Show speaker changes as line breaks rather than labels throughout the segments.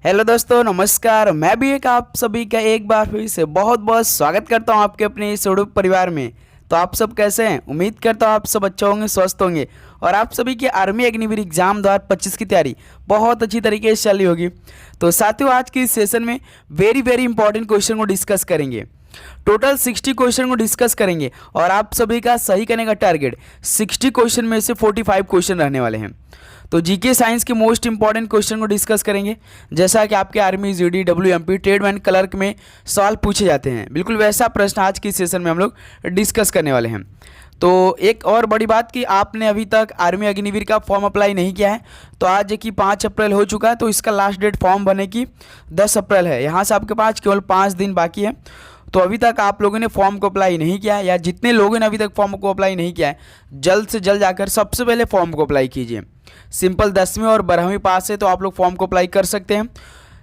Hello दोस्तों, नमस्कार। मैं भी आप सभी का एक बार फिर से बहुत बहुत स्वागत करता हूं आपके अपने इस उड़ूक परिवार में। तो आप सब कैसे हैं? उम्मीद करता हूं आप सब अच्छे होंगे, स्वस्थ होंगे और आप सभी की आर्मी अग्निवीर एग्जाम 2025 की तैयारी बहुत अच्छी तरीके से चल रही होगी। तो साथियों, आज के इस सेशन में वेरी इंपॉर्टेंट क्वेश्चन को डिस्कस करेंगे। टोटल 60 क्वेश्चन को डिस्कस करेंगे और आप सभी का सही करने का टारगेट 60 क्वेश्चन में से 45 क्वेश्चन रहने वाले हैं। तो जीके साइंस के मोस्ट इंपॉर्टेंट क्वेश्चन को डिस्कस करेंगे। जैसा कि आपके आर्मी, जीडी, डब्ल्यूएमपी, ट्रेडमैन, क्लर्क में सवाल पूछे जाते हैं, बिल्कुल वैसा प्रश्न आज की सेशन में हम लोग डिस्कस करने वाले हैं। तो एक और बड़ी बात कि आपने अभी तक आर्मी अग्निवीर का फॉर्म अप्लाई नहीं किया है तो आज की 5 अप्रैल हो चुका है, तो इसका लास्ट डेट फॉर्म भरने की 10 अप्रैल है। यहाँ से आपके पास केवल 5 दिन बाकी है। तो अभी तक आप लोगों ने फॉर्म को अप्लाई नहीं किया है या जितने लोगों ने अभी तक फॉर्म को अप्लाई नहीं किया है, जल्द से जल्द जाकर सबसे पहले फॉर्म को अप्लाई कीजिए। सिंपल 10वीं और 12वीं पास है तो आप लोग फॉर्म को अप्लाई कर सकते हैं।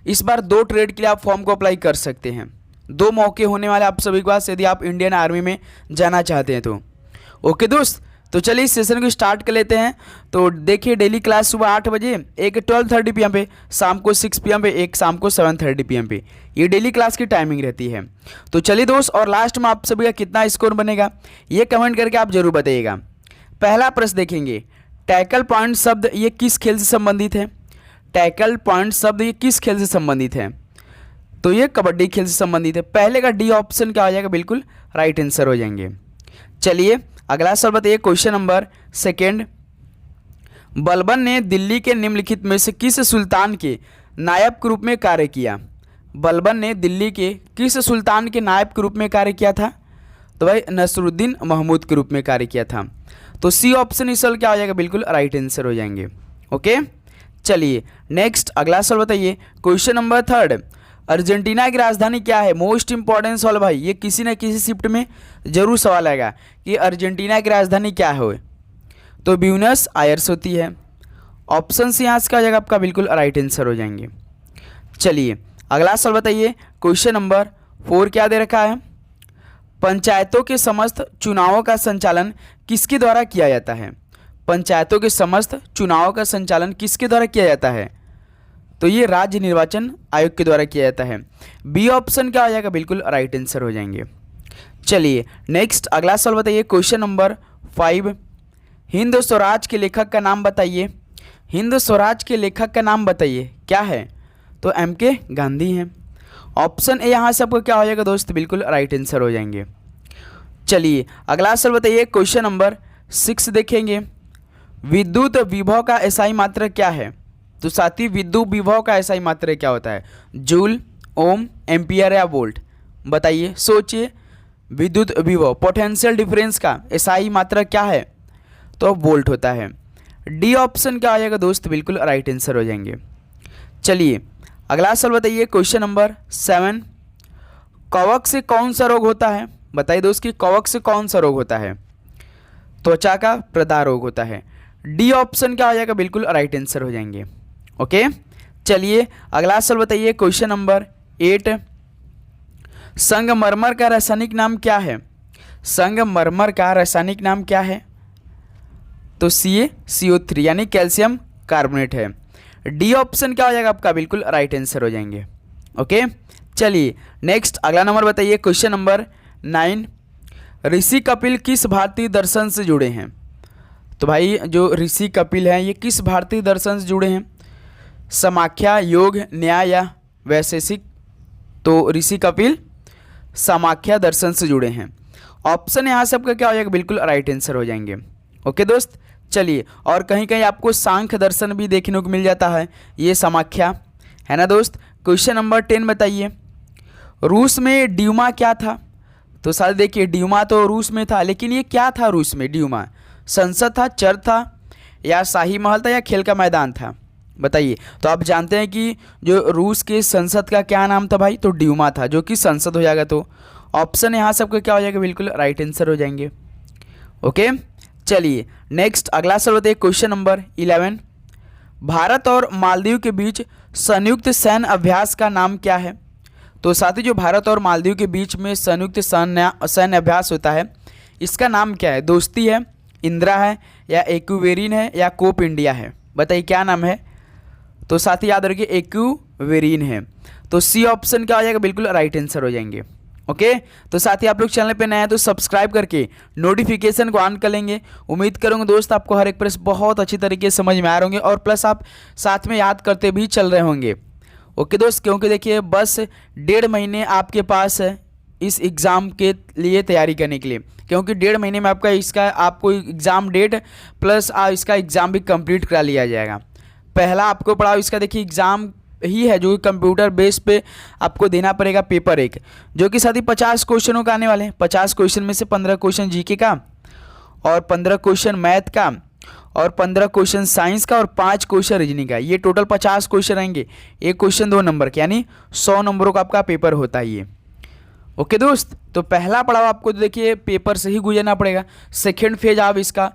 इस बार 2 ट्रेड के लिए आप फॉर्म को अप्लाई कर सकते हैं। 2 मौके होने वाले आप सभी के पास यदि आप इंडियन आर्मी में जाना चाहते हैं तो। ओके दोस्त, तो चलिए इस सेशन को स्टार्ट कर लेते हैं। तो देखिए, डेली क्लास सुबह 8 बजे, एक 12:30 PM पे, शाम को 6 PM पे, एक शाम को 7:30 PM पे, ये डेली क्लास की टाइमिंग रहती है। तो चलिए दोस्त, और लास्ट में आप सभी का कितना स्कोर बनेगा ये कमेंट करके आप जरूर बताइएगा। पहला प्रश्न देखेंगे, टैकल पॉइंट शब्द ये किस खेल से संबंधित है? टैकल पॉइंट शब्द ये किस खेल से संबंधित है? तो ये कबड्डी खेल से संबंधित है। पहले का डी ऑप्शन क्या हो जाएगा? बिल्कुल राइट आंसर हो जाएंगे। चलिए अगला सवाल बताइए, क्वेश्चन नंबर 2। बलबन ने दिल्ली के निम्नलिखित में से किस सुल्तान के नायब के रूप में कार्य किया? बलबन ने दिल्ली के किस सुल्तान के नायब के रूप में कार्य किया था? तो भाई नसरुद्दीन महमूद के रूप में कार्य किया था। तो सी ऑप्शन इस सवाल क्या हो जाएगा? बिल्कुल राइट आंसर हो जाएंगे। ओके, चलिए नेक्स्ट अगला सवाल बताइए, क्वेश्चन नंबर 3। अर्जेंटीना की राजधानी क्या है? मोस्ट इंपॉर्टेंट सवाल भाई, ये किसी न किसी शिफ्ट में जरूर सवाल आएगा कि अर्जेंटीना की राजधानी क्या है। तो ब्यूनस आयर्स होती है। ऑप्शन सी यहाँ से क्या हो जाएगा आपका? बिल्कुल राइट आंसर हो जाएंगे। चलिए अगला सवाल बताइए, क्वेश्चन नंबर 4 क्या दे रखा है? पंचायतों के समस्त चुनावों का संचालन किसके द्वारा किया जाता है? पंचायतों के समस्त चुनावों का संचालन किसके द्वारा किया जाता है? तो ये राज्य निर्वाचन आयोग के द्वारा किया जाता है। बी ऑप्शन क्या हो जाएगा? बिल्कुल राइट आंसर हो जाएंगे। चलिए नेक्स्ट अगला सवाल बताइए, क्वेश्चन नंबर 5। हिंद स्वराज के लेखक का नाम बताइए। हिंद स्वराज के लेखक का नाम बताइए, क्या है? तो MK गांधी हैं। ऑप्शन ए यहाँ से आपको क्या हो जाएगा दोस्त? बिल्कुल राइट आंसर हो जाएंगे। चलिए अगला सवाल बताइए, क्वेश्चन नंबर 6 देखेंगे, विद्युत विभव का एसआई मात्रक क्या है? तो साथी, विद्युत विभव का एसआई मात्रक क्या होता है? जूल, ओम, एम्पियर या वोल्ट? बताइए, सोचिए। विद्युत विभव पोटेंशियल डिफरेंस का एसआई मात्रक क्या है? तो वोल्ट होता है। डी ऑप्शन क्या आ जाएगा दोस्त? बिल्कुल राइट आंसर हो जाएंगे। चलिए अगला सवाल बताइए, क्वेश्चन नंबर 7। कवक से कौन सा रोग होता है? बताइए दोस्त कि कवक से कौन सा रोग होता है? त्वचा का प्रदाह रोग होता है। डी ऑप्शन क्या हो जाएगा? बिल्कुल राइट आंसर हो जाएंगे। ओके, चलिए अगला सवाल बताइए, क्वेश्चन नंबर 8। संगमरमर का रासायनिक नाम क्या है? संगमरमर का रासायनिक नाम क्या है? तो CaCO3 यानी कैल्शियम कार्बोनेट है। डी ऑप्शन क्या हो जाएगा आपका? बिल्कुल राइट आंसर हो जाएंगे। ओके, चलिए नेक्स्ट अगला नंबर बताइए, क्वेश्चन नंबर 9। ऋषि कपिल किस भारतीय दर्शन से जुड़े हैं? तो भाई जो ऋषि कपिल हैं ये किस भारतीय दर्शन से जुड़े हैं? समाख्या, योग, न्याय या वैशेषिक? तो ऋषि कपिल समाख्या दर्शन से जुड़े हैं। ऑप्शन यहाँ से आपका क्या हो जाएगा? बिल्कुल राइट आंसर हो जाएंगे। ओके दोस्त, चलिए और कहीं कहीं आपको सांख्य दर्शन भी देखने को मिल जाता है, ये समाख्या है ना दोस्त। क्वेश्चन नंबर 10 बताइए, रूस में ड्यूमा क्या था? तो साथ देखिए, ड्यूमा तो रूस में था, लेकिन ये क्या था रूस में? ड्यूमा संसद था, चर्च था या शाही महल था या खेल का मैदान था? बताइए। तो आप जानते हैं कि जो रूस के संसद का क्या नाम था भाई? तो ड्यूमा था, जो कि संसद हो जाएगा। तो ऑप्शन यहाँ सबका क्या हो जाएगा? बिल्कुल राइट आंसर हो जाएंगे। ओके, चलिए नेक्स्ट अगला सवाल बताइए, क्वेश्चन नंबर 11। भारत और मालदीव के बीच संयुक्त सैन्य अभ्यास का नाम क्या है? तो साथी, जो भारत और मालदीव के बीच में संयुक्त सैन्य अभ्यास होता है, इसका नाम क्या है? दोस्ती है, इंदिरा है या एक्वेरिन है या कोप इंडिया है? बताइए क्या नाम है? तो साथ ही याद रखिए, वेरिन है। तो सी ऑप्शन क्या हो जाएगा, बिल्कुल राइट आंसर हो जाएंगे। ओके, तो साथ ही आप लोग चैनल पे नए हैं तो सब्सक्राइब करके नोटिफिकेशन को ऑन कर लेंगे। उम्मीद करूंगा दोस्त आपको हर एक प्रश्न बहुत अच्छी तरीके से समझ में आ रहे होंगे और प्लस आप साथ में याद करते भी चल रहे होंगे। ओके दोस्त, क्योंकि देखिए बस 1.5 महीने आपके पास है इस एग्ज़ाम के लिए तैयारी करने के लिए, क्योंकि 1.5 महीने में आपको एग्ज़ाम डेट प्लस इसका एग्ज़ाम भी कंप्लीट करा लिया जाएगा। पहला आपको पढ़ाओ इसका देखिए एग्ज़ाम ही है जो कि कंप्यूटर बेस पे आपको देना पड़ेगा पेपर 1, जो कि साथ ही 50 क्वेश्चनों का आने वाले हैं। 50 क्वेश्चन में से 15 क्वेश्चन जीके का और 15 क्वेश्चन मैथ का और 15 क्वेश्चन साइंस का और 5 क्वेश्चन रीजनिंग का। ये टोटल 50 क्वेश्चन रहेंगे, एक क्वेश्चन 2 नंबर के, यानी 100 नंबरों का आपका पेपर होता है ये। ओके दोस्त, तो पहला पड़ाव आपको देखिए पेपर से ही गुजरना पड़ेगा। सेकेंड फेज आप इसका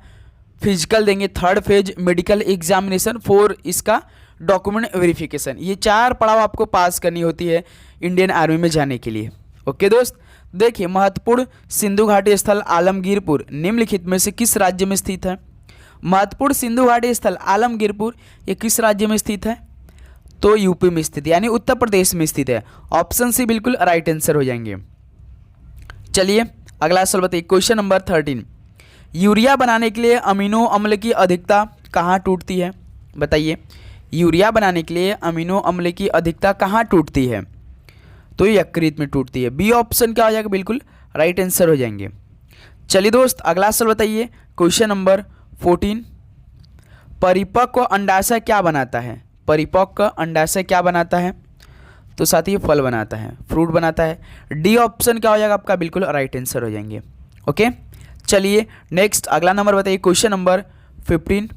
फिजिकल देंगे, थर्ड फेज मेडिकल एग्जामिनेशन, 4 इसका डॉक्यूमेंट वेरिफिकेशन। ये 4 पड़ाव आपको पास करनी होती है इंडियन आर्मी में जाने के लिए। ओके दोस्त, देखिए महत्वपूर्ण सिंधु घाटी स्थल आलमगीरपुर निम्नलिखित में से किस राज्य में स्थित है? महत्वपूर्ण सिंधु घाटी स्थल आलमगीरपुर ये किस राज्य में स्थित है? तो यूपी में स्थित, यानी उत्तर प्रदेश में स्थित है। ऑप्शन सी बिल्कुल राइट आंसर हो जाएंगे। चलिए अगला सवाल बताइए, क्वेश्चन नंबर 13। यूरिया बनाने के लिए अमीनो अम्ल की अधिकता कहाँ टूटती है? बताइए, यूरिया बनाने के लिए अमीनो अम्ल की अधिकता कहाँ टूटती है? तो ये यकृत में टूटती है। बी ऑप्शन क्या हो जाएगा, बिल्कुल राइट आंसर हो जाएंगे। चलिए दोस्त अगला सवाल बताइए, क्वेश्चन नंबर 14। परिपक्व अंडाशय क्या बनाता है? परिपक्व अंडाशय क्या बनाता है? तो साथ ही फल बनाता है, फ्रूट बनाता है। डी ऑप्शन क्या हो जाएगा आपका, बिल्कुल राइट आंसर हो जाएंगे। ओके, चलिए नेक्स्ट अगला नंबर बताइए, क्वेश्चन नंबर 15।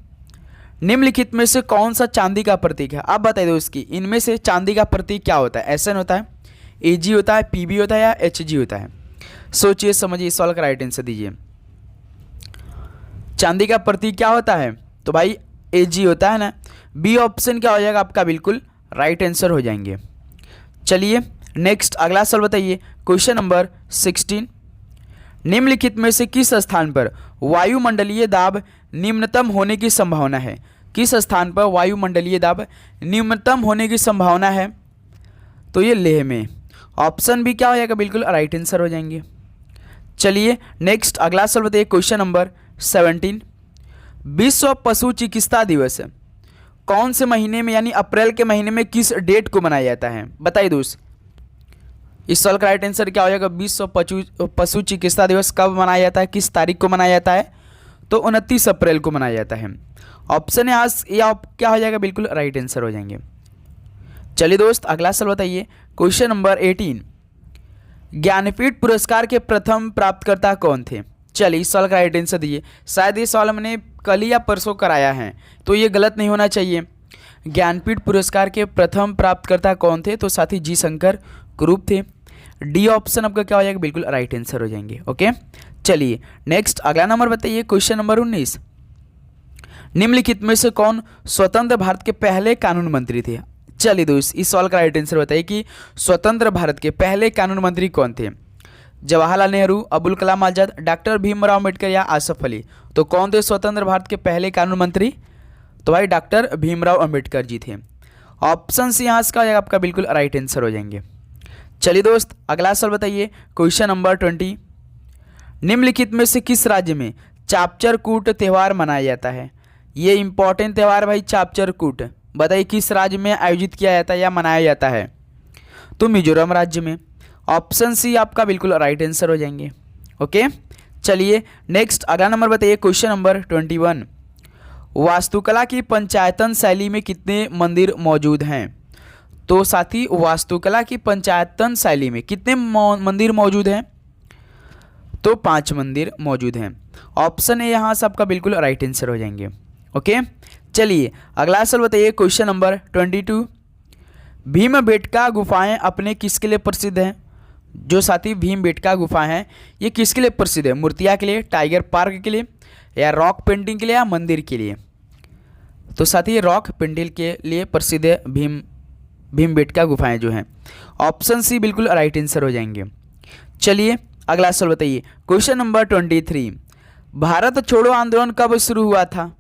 निम्नलिखित में से कौन सा चांदी का प्रतीक है? आप बताइए दोस्त की इनमें से चांदी का प्रतीक क्या होता है? SN होता है, AG होता है, PB होता है या HG होता है? सोचिए समझिए, सवाल का राइट आंसर दीजिए। चांदी का प्रतीक क्या होता है? तो भाई AG होता है ना। बी ऑप्शन क्या हो जाएगा आपका, बिल्कुल राइट आंसर हो जाएंगे। चलिए नेक्स्ट अगला सवाल बताइए, क्वेश्चन नंबर 16। निम्नलिखित में से किस स्थान पर वायुमंडलीय दाब निम्नतम होने की संभावना है? किस स्थान पर वायुमंडलीय दाब निम्नतम होने की संभावना है? तो ये लेह में। ऑप्शन भी क्या हो जाएगा, बिल्कुल राइट आंसर हो जाएंगे। चलिए नेक्स्ट अगला सवाल बताइए, क्वेश्चन नंबर 17। विश्व पशु चिकित्सा दिवस कौन से महीने में यानी अप्रैल के महीने में किस डेट को मनाया जाता है? बताइए दोस्त, इस सवाल का राइट आंसर क्या हो जाएगा? विश्व पशु चिकित्सा दिवस कब मनाया जाता है, किस तारीख को मनाया जाता है? तो 29 अप्रैल को मनाया जाता है। ऑप्शन या क्या हो जाएगा, बिल्कुल राइट आंसर हो जाएंगे। चलिए दोस्त अगला सवाल बताइए, क्वेश्चन नंबर 18। ज्ञानपीठ पुरस्कार के प्रथम प्राप्तकर्ता कौन थे? चलिए इस सवाल का राइट आंसर दीजिए। शायद ये सवाल मैंने कल या परसों कराया है, तो ये गलत नहीं होना चाहिए। ज्ञानपीठ पुरस्कार के प्रथम प्राप्तकर्ता कौन थे? तो साथी जी शंकर कुरूप थे। डी ऑप्शन आपका क्या हो जाएगा, बिल्कुल राइट आंसर हो जाएंगे। ओके, चलिए नेक्स्ट अगला नंबर बताइए, क्वेश्चन नंबर 19। निम्नलिखित में से कौन स्वतंत्र भारत के पहले कानून मंत्री थे? चलिए दोस्त इस सवाल का राइट आंसर बताइए कि स्वतंत्र भारत के पहले कानून मंत्री कौन थे? जवाहरलाल नेहरू, अबुल कलाम आजाद, डॉक्टर भीमराव अम्बेडकर या आसफ अली? तो कौन थे स्वतंत्र भारत के पहले कानून मंत्री? तो भाई डॉक्टर भीमराव अम्बेडकर जी थे। ऑप्शन सी यहाँ का आपका बिल्कुल राइट आंसर हो जाएंगे। चलिए दोस्त अगला सवाल बताइए, क्वेश्चन नंबर 20। निम्नलिखित में से किस राज्य में चापचर कूट त्यौहार मनाया जाता है? ये इंपॉर्टेंट त्यौहार भाई चापचर कूट, बताइए किस राज्य में आयोजित किया जाता है या मनाया जाता है? तो मिजोरम राज्य में। ऑप्शन सी आपका बिल्कुल राइट आंसर हो जाएंगे। ओके, चलिए नेक्स्ट अगला नंबर बताइए, क्वेश्चन नंबर 21। वास्तुकला की पंचायतन शैली में कितने मंदिर मौजूद हैं? तो साथी वास्तुकला की पंचायतन शैली में कितने मंदिर मौजूद हैं? तो 5 मंदिर मौजूद हैं। ऑप्शन ए यहाँ से आपका बिल्कुल राइट आंसर हो जाएंगे। ओके, चलिए अगला सवाल बताइए, क्वेश्चन नंबर 22। भीमबेटका गुफाएं अपने किसके लिए प्रसिद्ध हैं? जो साथी भीमबेटका गुफा हैं ये किसके लिए प्रसिद्ध है? मूर्तियाँ के लिए, टाइगर पार्क के लिए, या रॉक पेंटिंग के लिए, या मंदिर के लिए? तो साथी रॉक पेंटिंग के लिए प्रसिद्ध है भीमबेटका गुफाएं जो हैं। ऑप्शन सी बिल्कुल राइट आंसर हो जाएंगे। चलिए अगला सवाल बताइए, क्वेश्चन नंबर 23। भारत छोड़ो आंदोलन कब शुरू हुआ था?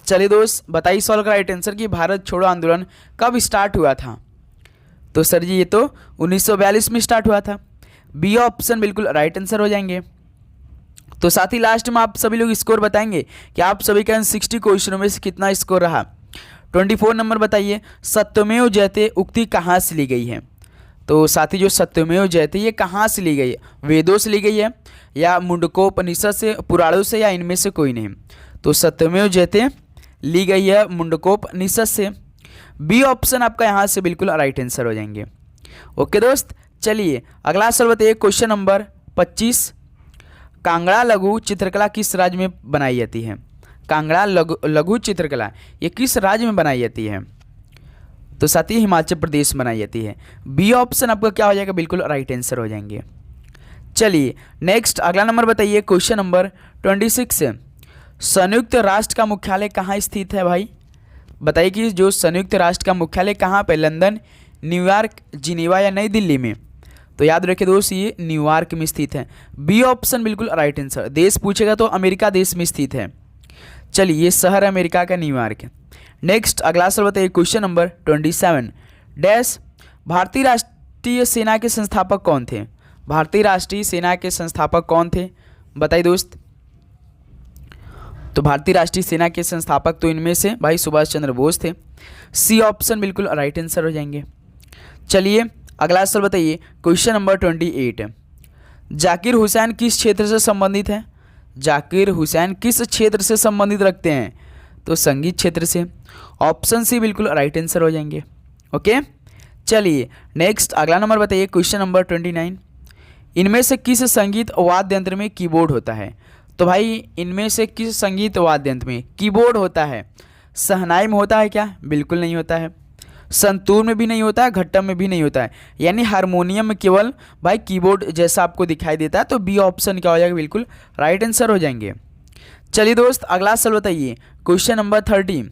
चलिए दोस्त बताइए सवाल का राइट आंसर कि भारत छोड़ो आंदोलन कब स्टार्ट हुआ था? तो सर जी ये तो 1942 में स्टार्ट हुआ था। बी ऑप्शन बिल्कुल राइट आंसर हो जाएंगे। तो साथ ही लास्ट में आप सभी लोग स्कोर बताएंगे कि आप सभी का इन 60 क्वेश्चनों में से कितना स्कोर रहा। 24 नंबर बताइए, सत्यमेव जयते उक्ति कहाँ से ली गई है। तो साथी जो सत्यमेव जयते ये कहाँ से ली गई है, वेदों से ली गई है या मुंडकोपनिषद से, पुराणों से, या इनमें से कोई नहीं। तो सत्यमेव जयते ली गई है मुंडकोपनिषद से। बी ऑप्शन आपका यहाँ से बिल्कुल राइट आंसर हो जाएंगे। ओके दोस्त, चलिए अगला सवाल बताइए, क्वेश्चन नंबर 25, कांगड़ा लघु चित्रकला किस राज्य में बनाई जाती है। कांगड़ा लघु चित्रकला ये किस राज्य में बनाई जाती है। तो साथ ही हिमाचल प्रदेश में बनाई जाती है। बी ऑप्शन आपका क्या हो जाएगा, बिल्कुल राइट आंसर हो जाएंगे। चलिए नेक्स्ट अगला नंबर बताइए, क्वेश्चन नंबर 26, संयुक्त राष्ट्र का मुख्यालय कहाँ स्थित है भाई। बताइए कि जो संयुक्त राष्ट्र का मुख्यालय कहाँ पे, लंदन, न्यूयॉर्क, जिनेवा या नई दिल्ली में। तो याद रखिए दोस्त ये न्यूयॉर्क में स्थित है। बी ऑप्शन बिल्कुल राइट आंसर। देश पूछेगा तो अमेरिका देश में स्थित है। चलिए ये शहर अमेरिका का न्यूयॉर्क है। नेक्स्ट अगला सवाल बताइए, क्वेश्चन नंबर 27, डैश भारतीय राष्ट्रीय सेना के संस्थापक कौन थे। भारतीय राष्ट्रीय सेना के संस्थापक कौन थे, बताइए दोस्त। तो भारतीय राष्ट्रीय सेना के संस्थापक तो इनमें से भाई सुभाष चंद्र बोस थे। सी ऑप्शन बिल्कुल राइट आंसर हो जाएंगे। चलिए अगला सवाल बताइए, क्वेश्चन नंबर 28, जाकिर हुसैन किस क्षेत्र से संबंधित है। जाकिर हुसैन किस क्षेत्र से संबंधित रखते हैं, तो संगीत क्षेत्र से। ऑप्शन सी बिल्कुल राइट आंसर हो जाएंगे। ओके चलिए नेक्स्ट अगला नंबर बताइए, क्वेश्चन नंबर 29, इनमें से किस संगीत वाद्य यंत्र में कीबोर्ड होता है। तो भाई इनमें से किस संगीत वाद्य यंत्र में कीबोर्ड होता है। शहनाई में होता है क्या, बिल्कुल नहीं होता है। संतूर में भी नहीं होता है, घट्टम में भी नहीं होता है, यानी हारमोनियम में केवल भाई कीबोर्ड जैसा आपको दिखाई देता है। तो बी ऑप्शन क्या हो जाएगा, बिल्कुल राइट आंसर हो जाएंगे। चलिए दोस्त अगला सवाल बताइए, क्वेश्चन नंबर 30,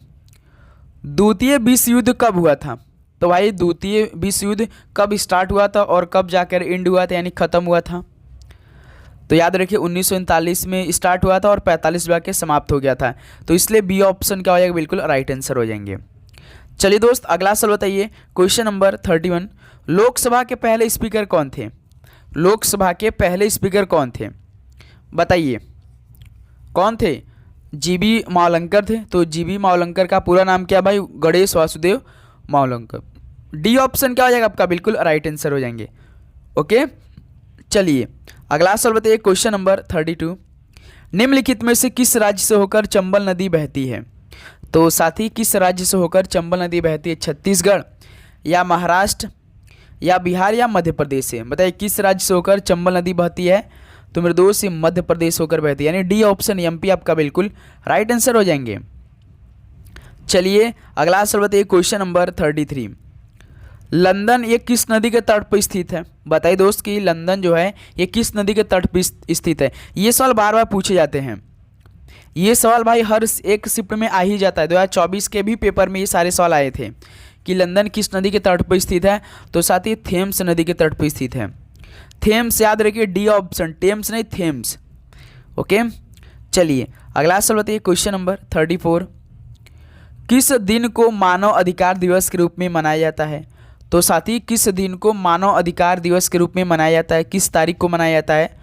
द्वितीय विश्व युद्ध कब हुआ था। तो भाई द्वितीय विश्व युद्ध कब स्टार्ट हुआ था और कब जाकर एंड हुआ था, यानी खत्म हुआ था। तो याद रखिए 1939 में स्टार्ट हुआ था और 45 जाके समाप्त हो गया था। तो इसलिए बी ऑप्शन क्या हो जाएगा, बिल्कुल राइट आंसर हो जाएंगे। चलिए दोस्त अगला सवाल बताइए, क्वेश्चन नंबर 31, लोकसभा के पहले स्पीकर कौन थे। लोकसभा के पहले स्पीकर कौन थे, बताइए कौन थे। जीबी मावलंकर थे। तो जीबी मावलंकर का पूरा नाम क्या भाई, गणेश वासुदेव मावलंकर। डी ऑप्शन क्या हो जाएगा आपका, बिल्कुल राइट आंसर हो जाएंगे। ओके चलिए अगला सवाल बताइए, क्वेश्चन नंबर 32, निम्नलिखित में से किस राज्य से होकर चंबल नदी बहती है। तो साथ ही किस राज्य से होकर चंबल नदी बहती है, छत्तीसगढ़ या महाराष्ट्र या बिहार या मध्य प्रदेश से। बताइए किस राज्य से होकर चंबल नदी बहती है। तो मेरे दोस्त ये मध्य प्रदेश होकर बहती है, यानी डी ऑप्शन एमपी आपका बिल्कुल राइट आंसर हो जाएंगे। चलिए अगला सवाल बताइए, क्वेश्चन नंबर 33, लंदन ये किस नदी के तट पर स्थित है। बताइए दोस्त कि लंदन जो है ये किस नदी के तट पर स्थित है। ये सवाल बार बार पूछे जाते हैं। ये सवाल भाई हर एक शिफ्ट में आ ही जाता है। 2024 के भी पेपर में ये सारे सवाल आए थे कि लंदन किस नदी के तट पर स्थित है। तो साथ ही थेम्स नदी के तट पर स्थित है। थेम्स याद रखिए, डी ऑप्शन, टेम्स नहीं थेम्स। ओके चलिए अगला सवाल बताइए, क्वेश्चन नंबर 34, किस दिन को मानव अधिकार दिवस के रूप में मनाया जाता है। तो साथ ही किस दिन को मानव अधिकार दिवस के रूप में मनाया जाता है, किस तारीख को मनाया जाता है।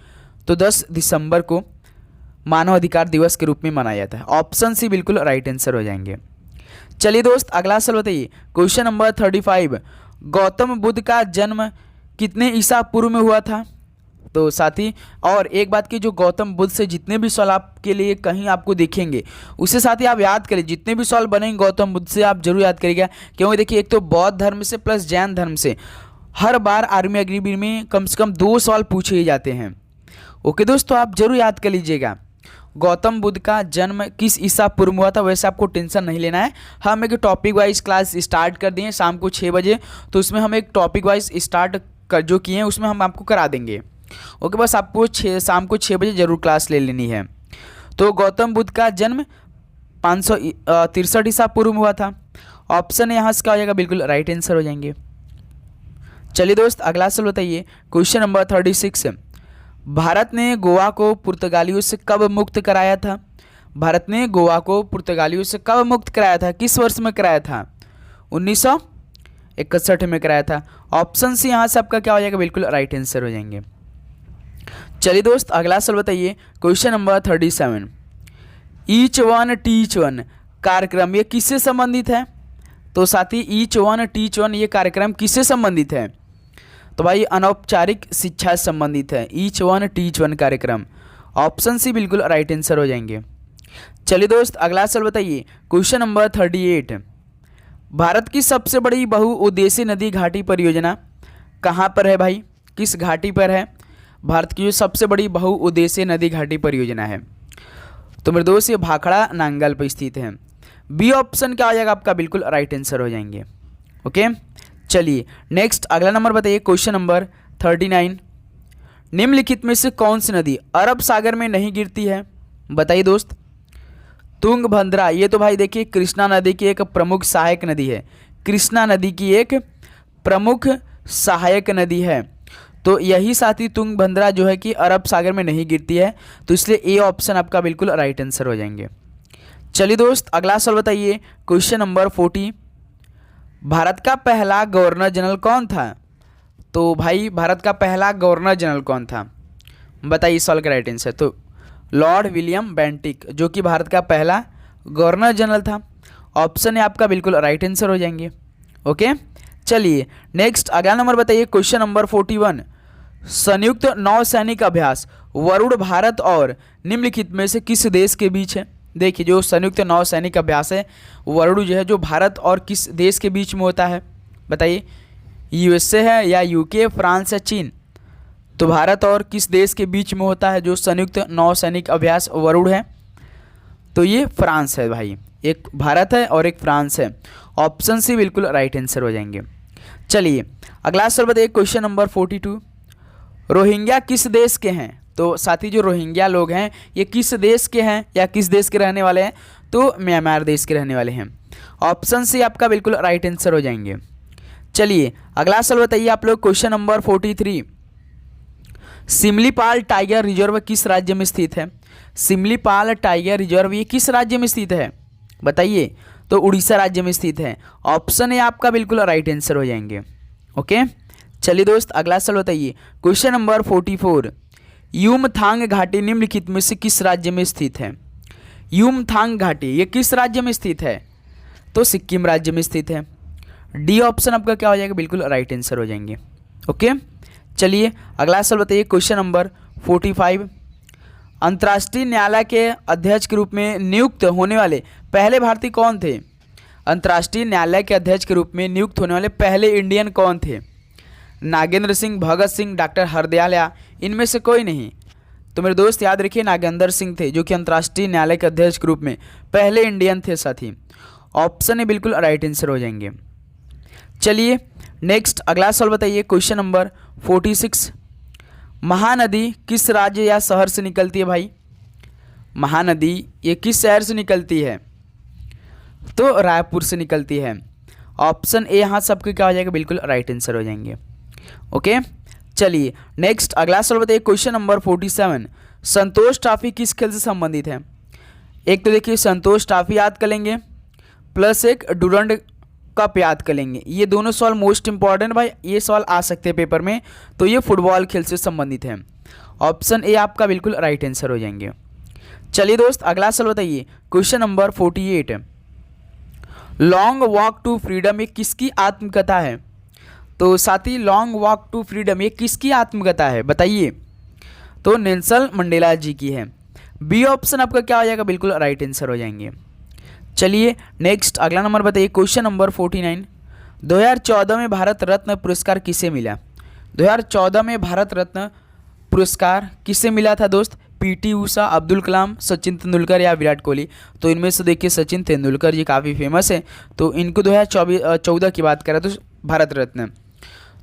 तो 10 दिसंबर को मानव अधिकार दिवस के रूप में मनाया जाता है। ऑप्शन सी बिल्कुल राइट आंसर हो जाएंगे। चलिए दोस्त अगला सवाल बताइए, क्वेश्चन नंबर 35, गौतम बुद्ध का जन्म कितने ईसा पूर्व में हुआ था। तो साथी और एक बात की, जो गौतम बुद्ध से जितने भी सवाल आपके लिए कहीं आपको देखेंगे उससे साथ ही आप याद करें, जितने भी सवाल बनेंगे गौतम बुद्ध से आप जरूर याद करिएगा। क्योंकि देखिए एक तो बौद्ध धर्म से प्लस जैन धर्म से हर बार आर्मी अग्निवीर में कम से कम 2 सवाल पूछे ही जाते हैं। ओके दोस्तों आप जरूर याद कर लीजिएगा, गौतम बुद्ध का जन्म किस ईसा पूर्व में हुआ था। वैसे आपको टेंशन नहीं लेना है, हम एक टॉपिक वाइज क्लास स्टार्ट कर दिए शाम को 6 बजे। तो उसमें हम एक टॉपिक वाइज स्टार्ट कर जो किए हैं उसमें हम आपको करा देंगे। ओके बस आपको शाम को 6 बजे जरूर क्लास ले लेनी है। तो गौतम बुद्ध का जन्म 563 ईसा पूर्व में हुआ था। ऑप्शन यहाँ से क्या हो जाएगा, बिल्कुल राइट आंसर हो जाएंगे। चलिए दोस्त अगला सवाल बताइए, क्वेश्चन नंबर 36, भारत ने गोवा को पुर्तगालियों से कब मुक्त कराया था। भारत ने गोवा को पुर्तगालियों से कब मुक्त कराया था, किस वर्ष में कराया था। 1900 61 में कराया था। ऑप्शन सी यहाँ से आपका क्या हो जाएगा, बिल्कुल राइट आंसर हो जाएंगे। चलिए दोस्त अगला सवाल बताइए, question number 37, each one teach one कार्यक्रम ये किससे संबंधित है? तो साथी ईच वन टीच वन ये कार्यक्रम किससे संबंधित है? तो भाई अनौपचारिक शिक्षा से संबंधित है ईच वन टीच वन कार्यक्रम। ऑप्शन सी बिल्कुल राइट आंसर हो जाएंगे। चलिए दोस्त अगला सवाल बताइए, क्वेश्चन नंबर 38, भारत की सबसे बड़ी बहुउद्देशीय नदी घाटी परियोजना कहाँ पर है भाई, किस घाटी पर है? भारत की जो सबसे बड़ी बहुउद्देशीय नदी घाटी परियोजना है, तो मेरे दोस्त ये भाखड़ा नांगल पर स्थित है। बी ऑप्शन क्या हो जाएगा आपका, बिल्कुल राइट आंसर हो जाएंगे। ओके चलिए नेक्स्ट अगला नंबर बताइए, क्वेश्चन नंबर 39, निम्नलिखित में से कौन सी नदी अरब सागर में नहीं गिरती है? बताइए दोस्त। तुंगभद्रा, ये तो भाई देखिए कृष्णा नदी की एक प्रमुख सहायक नदी है, कृष्णा नदी की एक प्रमुख सहायक नदी है, तो यही साथी तुंगभद्रा जो है कि अरब सागर में नहीं गिरती है, तो इसलिए ए ऑप्शन आपका बिल्कुल राइट आंसर हो जाएंगे। चलिए दोस्त अगला सवाल बताइए, क्वेश्चन नंबर 40, भारत का पहला गवर्नर जनरल कौन था? तो भाई भारत का पहला गवर्नर जनरल कौन था, बताइए सवाल का राइट आंसर। तो लॉर्ड विलियम बेंटिक जो कि भारत का पहला गवर्नर जनरल था। ऑप्शन है आपका बिल्कुल राइट आंसर हो जाएंगे। ओके चलिए नेक्स्ट अगला नंबर बताइए, क्वेश्चन नंबर 41, संयुक्त नौसैनिक अभ्यास वरुण भारत और निम्नलिखित में से किस देश के बीच है? देखिए जो संयुक्त नौसैनिक अभ्यास है वरुण जो है जो भारत और किस देश के बीच में होता है, बताइए। यूएसए है या यूके, फ्रांस या चीन? तो भारत और किस देश के बीच में होता है जो संयुक्त नौसैनिक अभ्यास वरुण है? तो ये फ्रांस है भाई, एक भारत है और एक फ्रांस है। ऑप्शन सी बिल्कुल राइट आंसर हो जाएंगे। चलिए अगला सवाल बताइए, क्वेश्चन नंबर 42, रोहिंग्या किस देश के हैं? तो साथी जो रोहिंग्या लोग हैं ये किस देश के हैं या किस देश के रहने वाले हैं? तो म्यांमार देश के रहने वाले हैं। ऑप्शन सी आपका बिल्कुल राइट आंसर हो जाएंगे। चलिए अगला सवाल बताइए आप लोग, question number 43, Simlipal tiger reserve किस राज्य में स्थित है? सिमलीपाल टाइगर रिजर्व ये किस राज्य में स्थित है, बताइए। तो उड़ीसा राज्य में स्थित है। ऑप्शन है आपका बिल्कुल राइट आंसर हो जाएंगे। ओके चलिए दोस्त अगला सवाल बताइए, क्वेश्चन नंबर 44, युमथांग घाटी निम्नलिखित में से किस राज्य में स्थित है? युमथांग घाटी ये किस राज्य में स्थित है? तो सिक्किम राज्य में स्थित है। डी ऑप्शन आपका क्या हो जाएगा, बिल्कुल राइट आंसर हो जाएंगे। ओके चलिए अगला सवाल बताइए, क्वेश्चन नंबर 45, अंतर्राष्ट्रीय न्यायालय के अध्यक्ष के रूप में नियुक्त होने वाले पहले भारतीय कौन थे? अंतर्राष्ट्रीय न्यायालय के अध्यक्ष के रूप में नियुक्त होने वाले पहले इंडियन कौन थे? नागेंद्र सिंह, भगत सिंह, डॉक्टर हरदयाल या इनमें से कोई नहीं? तो मेरे दोस्त याद रखिए नागेंद्र सिंह थे जो कि अंतर्राष्ट्रीय न्यायालय के अध्यक्ष के रूप में पहले इंडियन थे साथी। ऑप्शन है बिल्कुल राइट आंसर हो जाएंगे। चलिए नेक्स्ट अगला सवाल बताइए, क्वेश्चन नंबर 46, महानदी किस राज्य या शहर से निकलती है भाई? महानदी ये किस शहर से निकलती है? तो रायपुर से निकलती है। ऑप्शन ए यहाँ सबके क्या हो जाएगा, बिल्कुल राइट आंसर हो जाएंगे। ओके चलिए नेक्स्ट अगला सवाल बताइए, क्वेश्चन नंबर 47, संतोष ट्रॉफी किस खेल से संबंधित है? एक तो देखिए संतोष ट्रॉफी याद कर लेंगे प्लस एक डुरंड कप याद कर लेंगे। ये दोनों सवाल मोस्ट इंपॉर्टेंट भाई, ये सवाल आ सकते हैं पेपर में, तो ये फुटबॉल खेल से संबंधित है। ऑप्शन ए आपका बिल्कुल राइट आंसर हो जाएंगे। चलिए दोस्त अगला सवाल बताइए, question number 48, Long Walk to Freedom ये किसकी आत्मकथा है? तो साथी लॉन्ग वॉक टू फ्रीडम ये किसकी आत्मकथा है, बताइए। तो नेल्सन मंडेला जी की है। बी ऑप्शन आपका क्या हो जाएगा, बिल्कुल राइट आंसर हो जाएंगे। चलिए नेक्स्ट अगला नंबर बताइए, क्वेश्चन नंबर 49, 2014 में भारत रत्न पुरस्कार किसे मिला? 2014 में भारत रत्न पुरस्कार किसे मिला था दोस्त? पीटी ऊषा, अब्दुल कलाम, सचिन तेंदुलकर या विराट कोहली? तो इनमें से देखिए सचिन तेंदुलकर जी काफ़ी फेमस है, तो इनको 2014 की बात करें तो भारत रत्न।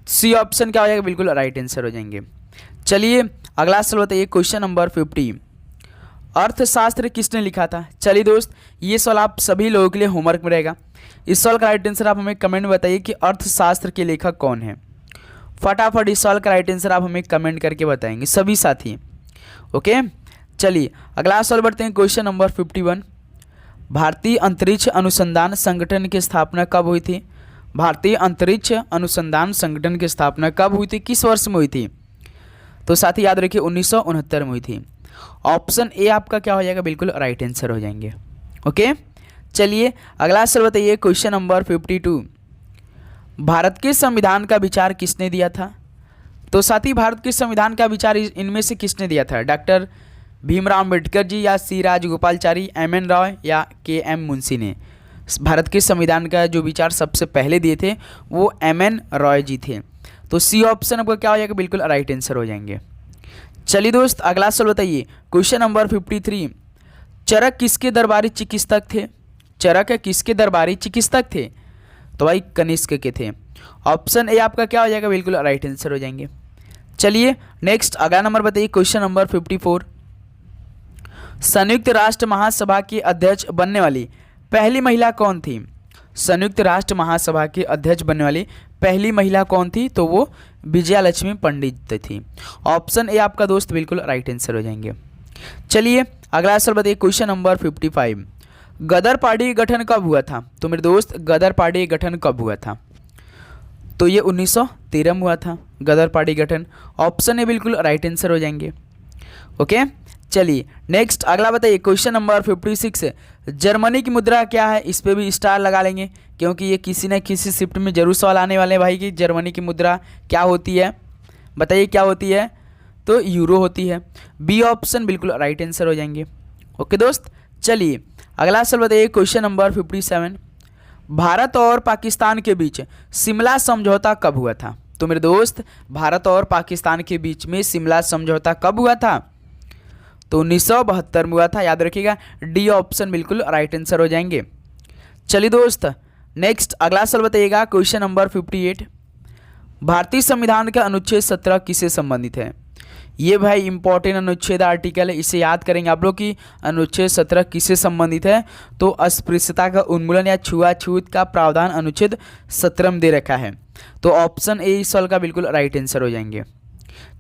सी ऑप्शन क्या हो जाएगा, बिल्कुल राइट आंसर हो जाएंगे। चलिए अगला सवाल बताइए, क्वेश्चन नंबर 50, अर्थशास्त्र किसने लिखा था? चलिए दोस्त ये सवाल आप सभी लोगों के लिए होमवर्क में रहेगा। इस सवाल का राइट आंसर आप हमें कमेंट में बताइए कि अर्थशास्त्र के लेखक कौन है। फटाफट इस सवाल का राइट आंसर आप हमें कमेंट करके बताएंगे सभी साथी। ओके चलिए अगला सवाल बढ़ते हैं, क्वेश्चन नंबर 51, भारतीय अंतरिक्ष अनुसंधान संगठन की स्थापना कब हुई थी? भारतीय अंतरिक्ष अनुसंधान संगठन की स्थापना कब हुई थी, किस वर्ष में हुई थी? तो साथी याद रखिए 1969 में हुई थी। ऑप्शन ए आपका क्या हो जाएगा, बिल्कुल राइट आंसर हो जाएंगे। ओके, चलिए अगला सवाल बताइए, क्वेश्चन नंबर 52। भारत के संविधान का विचार किसने दिया था? तो साथी भारत के संविधान का विचार इनमें से किसने दिया था? डॉक्टर भीमराव अंबेडकर जी या सी राजगोपालचारी, एम एन राव या के एम मुंशी ने भारत के संविधान का जो विचार सबसे पहले दिए थे वो एम एन रॉय जी थे। तो सी ऑप्शन आपका क्या हो जाएगा, बिल्कुल राइट आंसर हो जाएंगे। चलिए दोस्त अगला सवाल बताइए, क्वेश्चन नंबर 53। चरक किसके दरबारी चिकित्सक थे? चरक किसके दरबारी चिकित्सक थे? तो भाई कनिष्क के थे। ऑप्शन ए आपका क्या हो जाएगा, बिल्कुल राइट आंसर हो जाएंगे। चलिए नेक्स्ट अगला नंबर बताइए, क्वेश्चन नंबर 54। संयुक्त राष्ट्र महासभा की अध्यक्ष बनने वाली पहली महिला कौन थी? संयुक्त राष्ट्र महासभा की अध्यक्ष बनने वाली पहली महिला कौन थी? तो वो विजया लक्ष्मी पंडित थी। ऑप्शन ए आपका दोस्त बिल्कुल राइट आंसर हो जाएंगे। चलिए अगला सवाल बताइए, क्वेश्चन नंबर 55। गदर पार्टी गठन कब हुआ था? तो मेरे दोस्त गदर पार्टी गठन कब हुआ था? तो ये 1913 में हुआ था गदर पार्टी गठन। ऑप्शन ए बिल्कुल राइट आंसर हो जाएंगे। ओके, चलिए नेक्स्ट अगला बताइए, क्वेश्चन नंबर 56। जर्मनी की मुद्रा क्या है? इस पे भी स्टार लगा लेंगे क्योंकि ये किसी न किसी शिफ्ट में जरूर सवाल आने वाले हैं भाई कि जर्मनी की मुद्रा क्या होती है, बताइए क्या होती है? तो यूरो होती है। बी ऑप्शन बिल्कुल राइट आंसर हो जाएंगे। ओके दोस्त, चलिए अगला सवाल बताइए, क्वेश्चन नंबर 57। भारत और पाकिस्तान के बीच शिमला समझौता कब हुआ था? तो मेरे दोस्त भारत और पाकिस्तान के बीच में शिमला समझौता कब हुआ था? तो 1972 में हुआ था, याद रखिएगा। डी ऑप्शन बिल्कुल राइट आंसर हो जाएंगे। चलिए दोस्त नेक्स्ट अगला सवाल बताइएगा, क्वेश्चन नंबर 58। भारतीय संविधान का अनुच्छेद 17 किससे संबंधित है? ये भाई इंपॉर्टेंट अनुच्छेद आर्टिकल है, इसे याद करेंगे आप लोग कि अनुच्छेद 17 किससे संबंधित है। तो अस्पृश्यता का उन्मूलन या छुआछूत का प्रावधान अनुच्छेद 17 में दे रखा है। तो ऑप्शन ए इस सवाल का बिल्कुल राइट आंसर हो जाएंगे।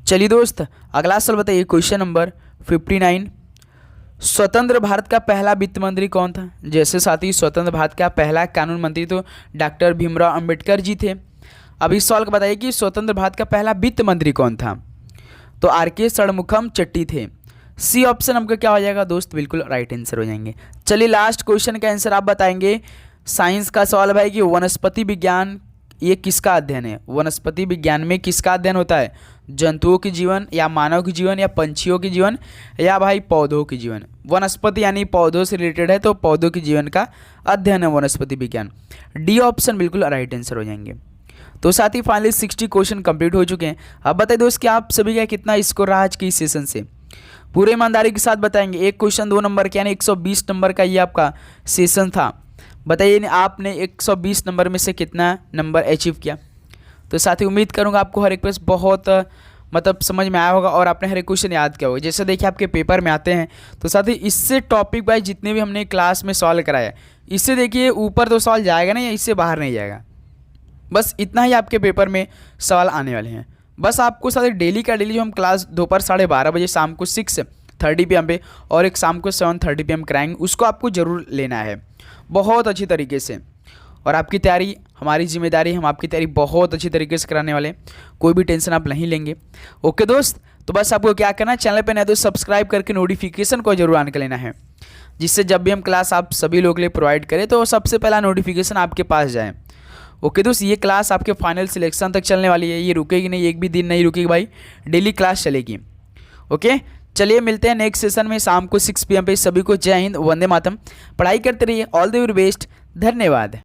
चलिए दोस्त अगला सवाल बताइए, क्वेश्चन नंबर 59। स्वतंत्र भारत का पहला वित्त मंत्री कौन था? जैसे साथी स्वतंत्र भारत का पहला कानून मंत्री तो डॉक्टर भीमराव अंबेडकर जी थे। अब इस सवाल को बताइए कि स्वतंत्र भारत का पहला वित्त मंत्री कौन था? तो आर के षणमुखम चट्टी थे। सी ऑप्शन आपका क्या हो जाएगा दोस्त, बिल्कुल राइट आंसर हो जाएंगे। चलिए लास्ट क्वेश्चन का आंसर आप बताएंगे। साइंस का सवाल भाई कि वनस्पति विज्ञान ये किसका अध्ययन है? वनस्पति विज्ञान में किसका अध्ययन होता है? जंतुओं के जीवन या मानव के जीवन या पंछियों के जीवन या भाई पौधों के जीवन? वनस्पति यानी पौधों से रिलेटेड है, तो पौधों के जीवन का अध्ययन है वनस्पति विज्ञान। डी ऑप्शन बिल्कुल राइट आंसर हो जाएंगे। तो साथ ही फाइनली 60 क्वेश्चन कंप्लीट हो चुके हैं। अब बताइए दोस्त कि आप सभी का कितना स्कोर रहा आज की इस सेशन से, पूरे ईमानदारी के साथ बताएंगे। एक क्वेश्चन 2 नंबर के यानी 120 नंबर का ये आपका सेशन था। बताइए आपने 120 नंबर में से कितना नंबर अचीव किया। तो साथ ही उम्मीद करूंगा आपको हर एक प्रश्न बहुत मतलब समझ में आया होगा और आपने हर एक क्वेश्चन याद किया होगा। जैसे देखिए आपके पेपर में आते हैं तो साथ ही इससे टॉपिक वाइज जितने भी हमने क्लास में सॉल्व कराया, इससे देखिए ऊपर तो सवाल जाएगा नहीं या इससे बाहर नहीं जाएगा। बस इतना ही आपके पेपर में सवाल आने वाले हैं। बस आपको साथ ही डेली का डेली जो हम क्लास दोपहर 12:30 बजे, शाम को 6:30 PM पे और एक शाम को 7:30 PM कराएंगे, उसको आपको ज़रूर लेना है बहुत अच्छी तरीके से। और आपकी तैयारी हमारी जिम्मेदारी, हम आपकी तैयारी बहुत अच्छी तरीके से कराने वाले, कोई भी टेंशन आप नहीं लेंगे। ओके दोस्त, तो बस आपको क्या करना है, चैनल पे नए तो सब्सक्राइब करके नोटिफिकेशन को जरूर ऑन कर लेना है, जिससे जब भी हम क्लास आप सभी लोग के लिए प्रोवाइड करें तो सबसे पहला नोटिफिकेशन आपके पास जाए। ओके दोस्त, ये क्लास आपके फाइनल सिलेक्शन तक चलने वाली है, ये रुकेगी नहीं, एक भी दिन नहीं रुकेगी भाई, डेली क्लास चलेगी। ओके चलिए मिलते हैं नेक्स्ट सेशन में शाम को 6 PM पे। सभी को जय हिंद, वंदे मातरम। पढ़ाई करते रहिए, ऑल द वेरी बेस्ट, धन्यवाद।